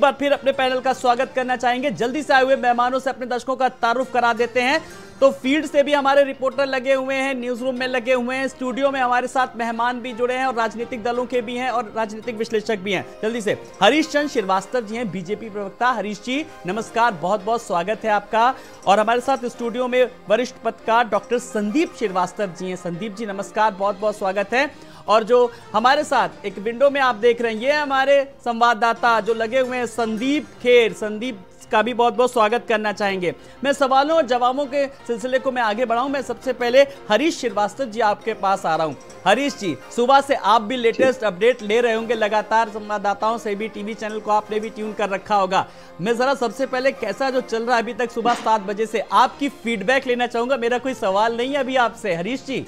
बार फिर अपने पैनल का स्वागत करना चाहेंगे। जल्दी से आए हुए मेहमानों से अपने दर्शकों का तारुफ करा देते हैं। तो फील्ड से भी हमारे रिपोर्टर लगे हुए हैं, न्यूज रूम में लगे हुए हैं, स्टूडियो में हमारे साथ मेहमान भी जुड़े हैं और राजनीतिक दलों के भी हैं और राजनीतिक विश्लेषक भी हैं। जल्दी से हरीश चंद्र श्रीवास्तव जी हैं, बीजेपी प्रवक्ता। हरीश जी नमस्कार, बहुत बहुत स्वागत है आपका। और हमारे साथ स्टूडियो में वरिष्ठ पत्रकार डॉक्टर संदीप श्रीवास्तव जी हैं। संदीप जी नमस्कार, बहुत बहुत स्वागत है। और जो हमारे साथ एक विंडो में आप देख रहे हैं, ये हमारे संवाददाता जो लगे हुए हैं संदीप खेर, संदीप का भी बहुत बहुत स्वागत करना चाहेंगे। मैं सवालों और जवाबों के सिलसिले को मैं आगे बढ़ाऊं, मैं सबसे पहले हरीश श्रीवास्तव जी आपके पास आ रहा हूं। हरीश जी, सुबह से आप भी लेटेस्ट अपडेट ले रहे होंगे, लगातार संवाददाताओं से भी, टीवी चैनल को आपने भी ट्यून कर रखा होगा। मैं जरा सबसे पहले कैसा जो चल रहा है अभी तक सुबह 7 बजे से, आपकी फीडबैक लेना चाहूंगा। मेरा कोई सवाल नहीं है अभी आपसे, हरीश जी।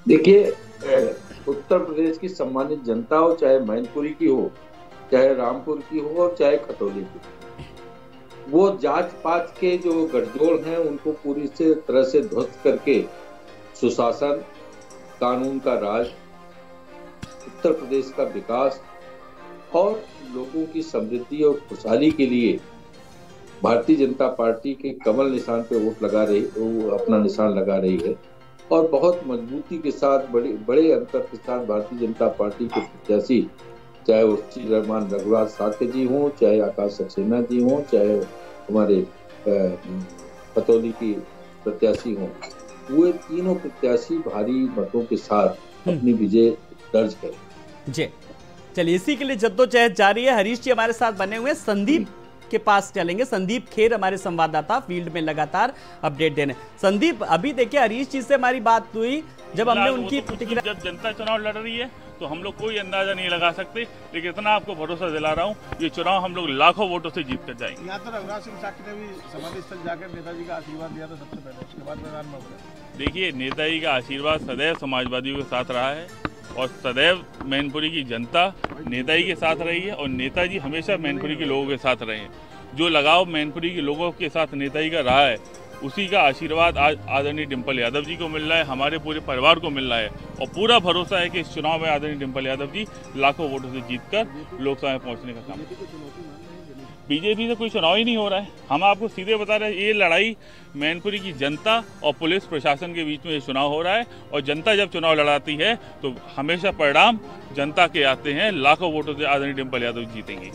देखिए, उत्तर प्रदेश की सम्मानित जनता हो, चाहे मैनपुरी की हो, चाहे रामपुर की हो और चाहे खतौली की, वो जांच पांच के जो गठजोड़ हैं उनको पूरी तरह से ध्वस्त करके सुशासन, कानून का राज, उत्तर प्रदेश का विकास और लोगों की समृद्धि और खुशहाली के लिए भारतीय जनता पार्टी के कमल निशान पे वोट लगा रही, वो अपना निशान लगा रही है। और बहुत मजबूती के साथ, बड़े अंतर के साथ भारतीय जनता पार्टी के प्रत्याशी, चाहे उर्सी रहमान रघुराज साके जी हों, चाहे आकाश सक्सेना जी हों, चाहे हमारे खतौली की प्रत्याशी हों, वो तीनों प्रत्याशी भारी मतों के साथ अपनी विजय दर्ज करें। जी चलिए, इसी के लिए जद्दोजहद जारी है। हरीश जी हमारे साथ बने हुए, संदीप के पास चलेंगे। संदीप खेर हमारे संवाददाता, फील्ड में लगातार अपडेट देने। संदीप, अभी देखिए हरीश जी से हमारी बात हुई, जब हमने उनकी प्रतिक्रिया, जब जनता चुनाव लड़ रही है तो हम लोग कोई अंदाजा नहीं लगा सकते, लेकिन इतना आपको भरोसा दिला रहा हूँ, ये चुनाव हम लोग लाखों वोटों से जीत कर जाएंगे। यहाँ तो रघुराज सिंह साकी ने भी समाधि स्थल जाकर नेताजी का आशीर्वाद दिया था सबसे पहले, उसके बाद मैदान में उतरे। देखिए, नेताजी का आशीर्वाद सदैव समाजवादियों के साथ रहा है और सदैव मैनपुरी की जनता नेताजी के साथ रही है और नेताजी हमेशा मैनपुरी के लोगों के साथ रहे हैं। जो लगाव मैनपुरी के लोगों के साथ नेताजी का रहा है, उसी का आशीर्वाद आज आदरणीय डिम्पल यादव जी को मिल रहा है, हमारे पूरे परिवार को मिल रहा है। और पूरा भरोसा है कि इस चुनाव में आदरणीय डिम्पल यादव जी लाखों वोटों से जीतकर लोकसभा में पहुंचने का काम। बीजेपी से कोई चुनाव ही नहीं हो रहा है, हम आपको सीधे बता रहे हैं, ये लड़ाई मैनपुरी की जनता और पुलिस प्रशासन के बीच में ये चुनाव हो रहा है। और जनता जब चुनाव लड़ाती है तो हमेशा परिणाम जनता के आते हैं, लाखों वोटों से आदरणीय डिम्पल यादव जीतेंगे।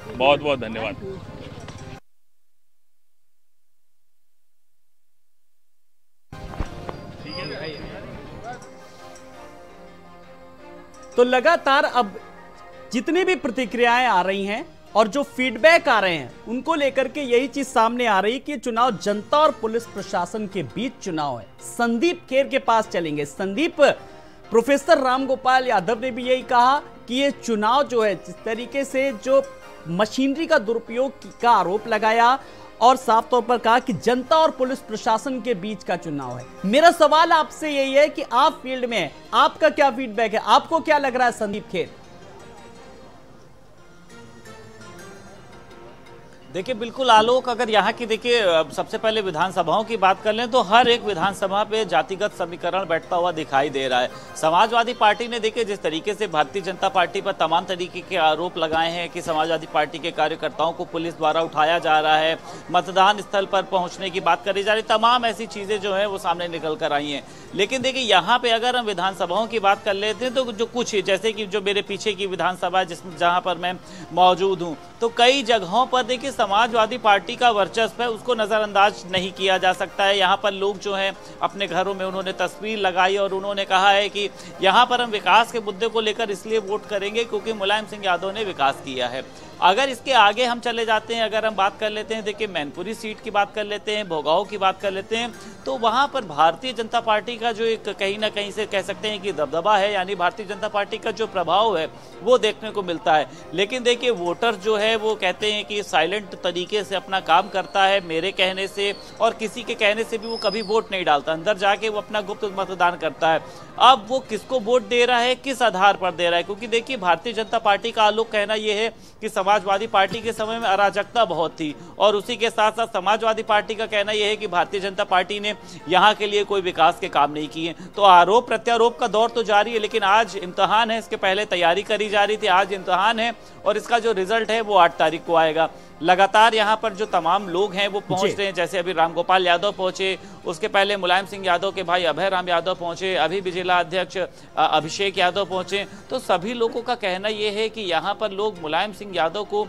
बहुत बहुत धन्यवाद। तो लगातार अब जितनी भी प्रतिक्रियाएं आ रही हैं और जो फीडबैक आ रहे हैं, उनको लेकर के यही चीज सामने आ रही है कि चुनाव जनता और पुलिस प्रशासन के बीच चुनाव है। संदीप खेर के पास चलेंगे। संदीप, प्रोफेसर रामगोपाल यादव ने भी यही कहा कि ये चुनाव जो है, जिस तरीके से जो मशीनरी का दुरुपयोग का आरोप लगाया और साफ तौर पर कहा कि जनता और पुलिस प्रशासन के बीच का चुनाव है। मेरा सवाल आपसे यही है कि आप फील्ड में हैं, आपका क्या फीडबैक है, आपको क्या लग रहा है संदीप खेर? देखिए बिल्कुल आलोक, अगर यहाँ की देखिए सबसे पहले विधानसभाओं की बात कर लें तो हर एक विधानसभा पे जातिगत समीकरण बैठता हुआ दिखाई दे रहा है। समाजवादी पार्टी ने देखिए जिस तरीके से भारतीय जनता पार्टी पर तमाम तरीके के आरोप लगाए हैं कि समाजवादी पार्टी के कार्यकर्ताओं को पुलिस द्वारा उठाया जा रहा है, मतदान स्थल पर पहुँचने की बात करी जा रही, तमाम ऐसी चीज़ें जो है वो सामने निकल कर आई हैं। लेकिन देखिए यहाँ पे अगर हम विधानसभाओं की बात कर लेते हैं तो जो कुछ जैसे कि जो मेरे पीछे की विधानसभा जहाँ पर मैं मौजूद हूँ, तो कई जगहों पर देखिए समाजवादी पार्टी का वर्चस्व है, उसको नज़रअंदाज नहीं किया जा सकता है। यहाँ पर लोग जो हैं अपने घरों में उन्होंने तस्वीर लगाई और उन्होंने कहा है कि यहाँ पर हम विकास के मुद्दे को लेकर इसलिए वोट करेंगे क्योंकि मुलायम सिंह यादव ने विकास किया है। अगर इसके आगे हम चले जाते हैं, अगर हम बात कर लेते हैं, देखिए मैनपुरी सीट की बात कर लेते हैं, भोगाओं की बात कर लेते हैं, तो वहाँ पर भारतीय जनता पार्टी का जो एक कहीं ना कहीं से कह सकते हैं कि दबदबा है, यानी भारतीय जनता पार्टी का जो प्रभाव है वो देखने को मिलता है। लेकिन देखिए वोटर जो है वो कहते हैं कि साइलेंट तरीके से अपना काम करता है, मेरे कहने से और किसी के कहने से भी वो कभी वोट नहीं डालता, अंदर जाके वो अपना गुप्त मतदान करता है। अब वो किसको वोट दे रहा है, किस आधार पर दे रहा है, क्योंकि देखिए भारतीय जनता पार्टी का आलोक कहना यह है कि समाजवादी पार्टी के समय में अराजकता बहुत थी, और उसी के साथ साथ समाजवादी पार्टी का कहना यह है कि भारतीय जनता पार्टी ने यहाँ के लिए कोई विकास के काम नहीं किए। तो आरोप प्रत्यारोप का दौर तो जारी है, लेकिन आज इम्तिहान है, इसके पहले तैयारी करी जा रही थी, आज इम्तिहान है और इसका जो रिजल्ट है वो 8 तारीख को आएगा। लगातार यहाँ पर जो तमाम लोग हैं वो पहुंच रहे हैं, जैसे अभी रामगोपाल यादव पहुंचे, उसके पहले मुलायम सिंह यादव के भाई अभय राम यादव पहुंचे, अभी भी जिला अध्यक्ष अभिषेक यादव पहुंचे। तो सभी लोगों का कहना यह है कि यहाँ पर लोग मुलायम सिंह यादव को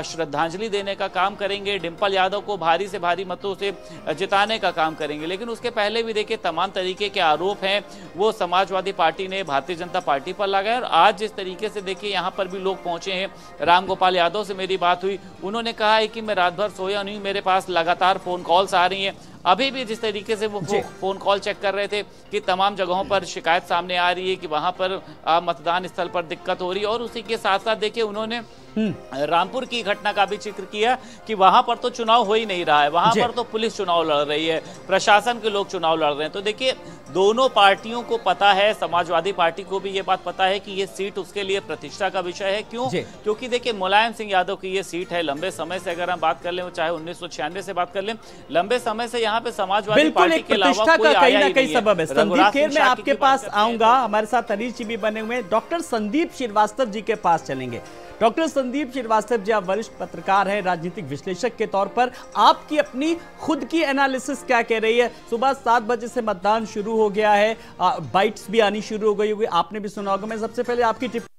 श्रद्धांजलि देने का काम करेंगे, डिंपल यादव को भारी से भारी मतों से जिताने का काम करेंगे। लेकिन उसके पहले भी देखिए तमाम तरीके के आरोप हैं वो समाजवादी पार्टी ने भारतीय जनता पार्टी पर लगाए, और आज जिस तरीके से देखिए यहाँ पर भी लोग पहुंचे हैं। रामगोपाल यादव से मेरी बात हुई, उन्होंने कहा है कि मैं रात भर सोया नहीं, मेरे पास लगातार फोन कॉल्स आ रही हैं। अभी भी जिस तरीके से वो फोन कॉल चेक कर रहे थे कि तमाम जगहों पर शिकायत सामने आ रही है कि वहां पर मतदान स्थल पर दिक्कत हो रही है। और उसी के साथ साथ देखिए उन्होंने रामपुर की घटना का भी जिक्र किया कि वहां पर तो चुनाव हो ही नहीं रहा है, वहां पर तो पुलिस चुनाव लड़ रही है, प्रशासन के लोग चुनाव लड़ रहे हैं। तो देखिए दोनों पार्टियों को पता है, समाजवादी पार्टी को भी ये बात पता है कि ये सीट उसके लिए प्रतिष्ठा का विषय है। क्यों? क्योंकि देखिए मुलायम सिंह यादव की ये सीट है, लंबे समय से अगर हम बात कर लें, चाहे 1996 से बात कर लें, लंबे समय से यहाँ पे समाजवादी पार्टी के अलावा कोई कहीं ना कहीं सबब है। संदीप खेर, मैं आपके पास आऊंगा, हमारे साथ हरीश जी भी बने हुए हैं। डॉक्टर संदीप श्रीवास्तव जी के पास चलेंगे। डॉक्टर संदीप श्रीवास्तव जी, आप वरिष्ठ पत्रकार हैं, राजनीतिक विश्लेषक के तौर पर आपकी अपनी खुद की एनालिसिस क्या कह रही है? सुबह 7 बजे से मतदान शुरू हो गया है, बाइट्स भी आनी शुरू हो गई होगी, आपने भी सुना होगा। मैं सबसे पहले आपकी टिप्पणी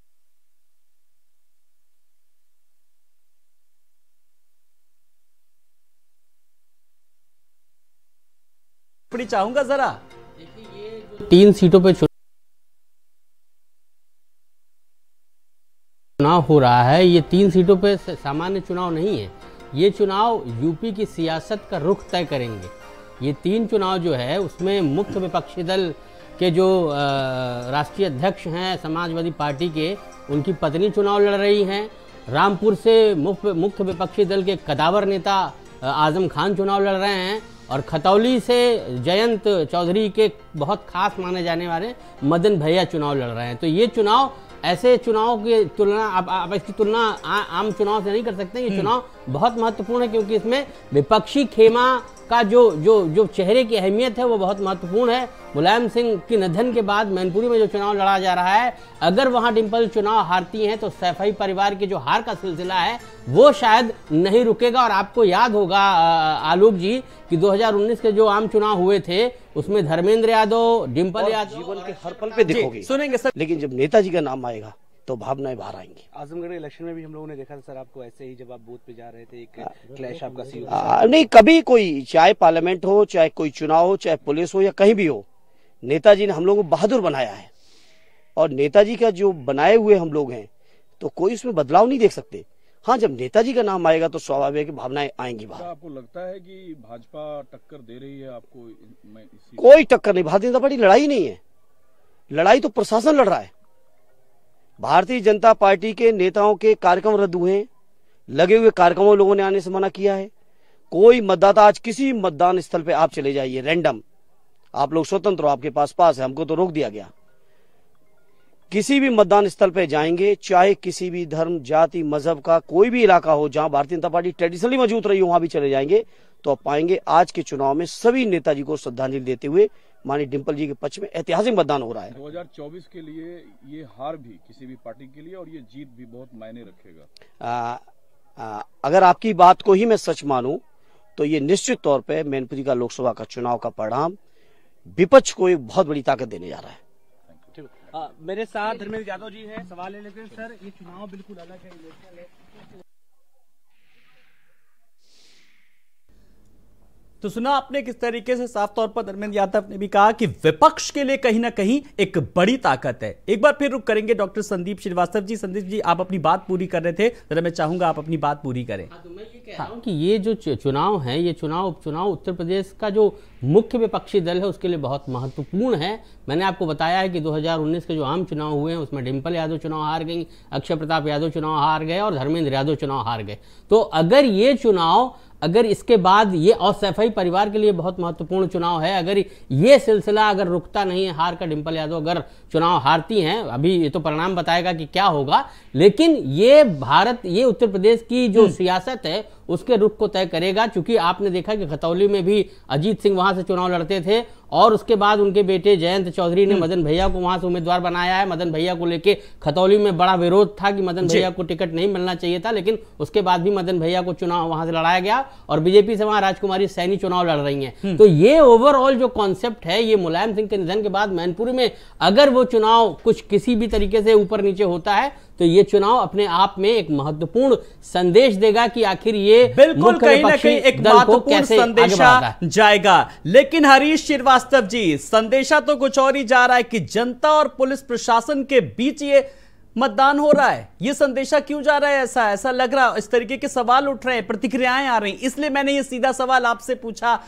चाहूंगा जरा। 3 सीटों पे चुनाव हो रहा है, ये 3 सीटों पे सामान्य चुनाव नहीं है, ये चुनाव यूपी की सियासत का रुख तय करेंगे। ये 3 चुनाव जो है उसमें मुख्य विपक्षी दल के जो राष्ट्रीय अध्यक्ष हैं समाजवादी पार्टी के, उनकी पत्नी चुनाव लड़ रही हैं। रामपुर से मुख्य विपक्षी दल के कदावर नेता आजम खान चुनाव लड़ रहे हैं, और खतौली से जयंत चौधरी के बहुत खास माने जाने वाले मदन भैया चुनाव लड़ रहे हैं। तो ये चुनाव, ऐसे चुनाव की तुलना आप इसकी तुलना आम चुनाव से नहीं कर सकते। ये चुनाव बहुत महत्वपूर्ण है क्योंकि इसमें विपक्षी खेमा का जो चेहरे की अहमियत है वो बहुत महत्वपूर्ण है। मुलायम सिंह की निधन के बाद मैनपुरी में जो चुनाव लड़ा जा रहा है, अगर वहां डिंपल चुनाव हारती हैं तो सैफई परिवार के जो हार का सिलसिला है वो शायद नहीं रुकेगा। और आपको याद होगा आलोक जी कि 2019 के जो आम चुनाव हुए थे उसमें धर्मेंद्र यादव, डिंपल यादव जीवन के हर पल पे दिखोगे, सुनेंगे सर। लेकिन जब नेताजी का नाम आएगा तो भावनाएं बाहर आएंगी। आजमगढ़ इलेक्शन में भी हम लोगों ने देखा था सर, आपको ऐसे ही जब आप बूथ पे जा रहे थे एक क्लैश आपका नहीं, कभी कोई, चाहे पार्लियामेंट हो, चाहे कोई चुनाव हो, चाहे पुलिस हो या कहीं भी हो, नेताजी ने हम लोगों को बहादुर बनाया है। और नेताजी का जो बनाए हुए हम लोग हैं तो कोई उसमें बदलाव नहीं देख सकते। हाँ, जब नेताजी का नाम आएगा तो स्वाभाविक है कि भावनाएं आएंगी बाहर। आपको लगता है कि भाजपा टक्कर दे रही है आपको? कोई टक्कर नहीं, भारतीय जनता पार्टी लड़ाई नहीं है, लड़ाई तो प्रशासन लड़ रहा है। भारतीय जनता पार्टी के नेताओं के कार्यक्रम रद्द हुए हैं, लगे हुए कार्यक्रमों लोगों ने आने से मना किया है। कोई मतदाता, आज किसी मतदान स्थल पे आप चले जाइए, रैंडम, आप लोग स्वतंत्र हो, आपके पास है, हमको तो रोक दिया गया। किसी भी मतदान स्थल पे जाएंगे, चाहे किसी भी धर्म, जाति, मजहब का कोई भी इलाका हो, जहां भारतीय जनता पार्टी ट्रेडिशनली मौजूद रही हो, वहां भी चले जाएंगे तो आप पाएंगे आज के चुनाव में सभी नेताजी को श्रद्धांजलि देते हुए माननीय डिंपल जी के पक्ष में ऐतिहासिक मतदान हो रहा है। 2024 के लिए ये हार भी किसी भी पार्टी के लिए और ये जीत भी बहुत मायने रखेगा। अगर आपकी बात को ही मैं सच मानूं तो ये निश्चित तौर पे मैनपुरी का लोकसभा का चुनाव का परिणाम विपक्ष को एक बहुत बड़ी ताकत देने जा रहा है। मेरे साथ धर्मेंद्र यादव जी हैं, सवाल है, लेकिन सर ये चुनाव बिल्कुल अलग है, इलेक्शन है। तो सुना आपने किस तरीके से साफ तौर पर धर्मेंद्र यादव ने भी कहा कि विपक्ष के लिए कहीं ना कहीं एक बड़ी ताकत है। एक बार फिर रुक करेंगे डॉक्टर संदीप श्रीवास्तव जी। संदीप जी, आप अपनी बात पूरी कर रहे थे, जरा मैं चाहूंगा आप अपनी बात पूरी करें। तो मैं ये कह रहा हूं कि ये जो चुनाव है, ये चुनाव उपचुनाव उत्तर प्रदेश का जो मुख्य विपक्षी दल है उसके लिए बहुत महत्वपूर्ण है। मैंने आपको बताया है कि 2019 के जो आम चुनाव हुए हैं उसमें डिम्पल यादव चुनाव हार गई, अक्षय प्रताप यादव चुनाव हार गए और धर्मेंद्र यादव चुनाव हार गए। तो अगर ये चुनाव, अगर इसके बाद ये, और सैफई परिवार के लिए बहुत महत्वपूर्ण चुनाव है, अगर ये सिलसिला अगर रुकता नहीं है हार का, डिम्पल यादव अगर चुनाव हारती हैं, अभी ये तो परिणाम बताएगा कि क्या होगा, लेकिन ये भारत, ये उत्तर प्रदेश की जो सियासत है उसके रुख को तय करेगा। चूंकि आपने देखा कि खतौली में भी अजीत सिंह वहां से चुनाव लड़ते थे और उसके बाद उनके बेटे जयंत चौधरी ने मदन भैया को वहां से उम्मीदवार बनाया है। मदन भैया को लेके खतौली में बड़ा विरोध था कि मदन भैया को टिकट नहीं मिलना चाहिए था, लेकिन उसके बाद भी मदन भैया को चुनाव वहां से लड़ाया गया और बीजेपी से वहां राजकुमारी सैनी चुनाव लड़ रही हैं। तो ये ओवरऑल जो कॉन्सेप्ट है, ये मुलायम सिंह के निधन के बाद मैनपुरी में अगर वो चुनाव कुछ किसी भी तरीके से ऊपर नीचे होता है तो ये चुनाव अपने आप में एक महत्वपूर्ण संदेश देगा कि आखिर ये बिल्कुल कहीं ना कहीं एक महत्वपूर्ण संदेशा जाएगा। लेकिन हरीश श्रीवास्तव जी, संदेशा तो कुछ और ही जा रहा है कि जनता और पुलिस प्रशासन के बीच ये मतदान हो रहा है। ये संदेशा क्यों जा रहा है? ऐसा लग रहा है, इस तरीके के सवाल उठ रहे हैं, प्रतिक्रियाएं आ रही, इसलिए मैंने ये सीधा सवाल आपसे पूछा।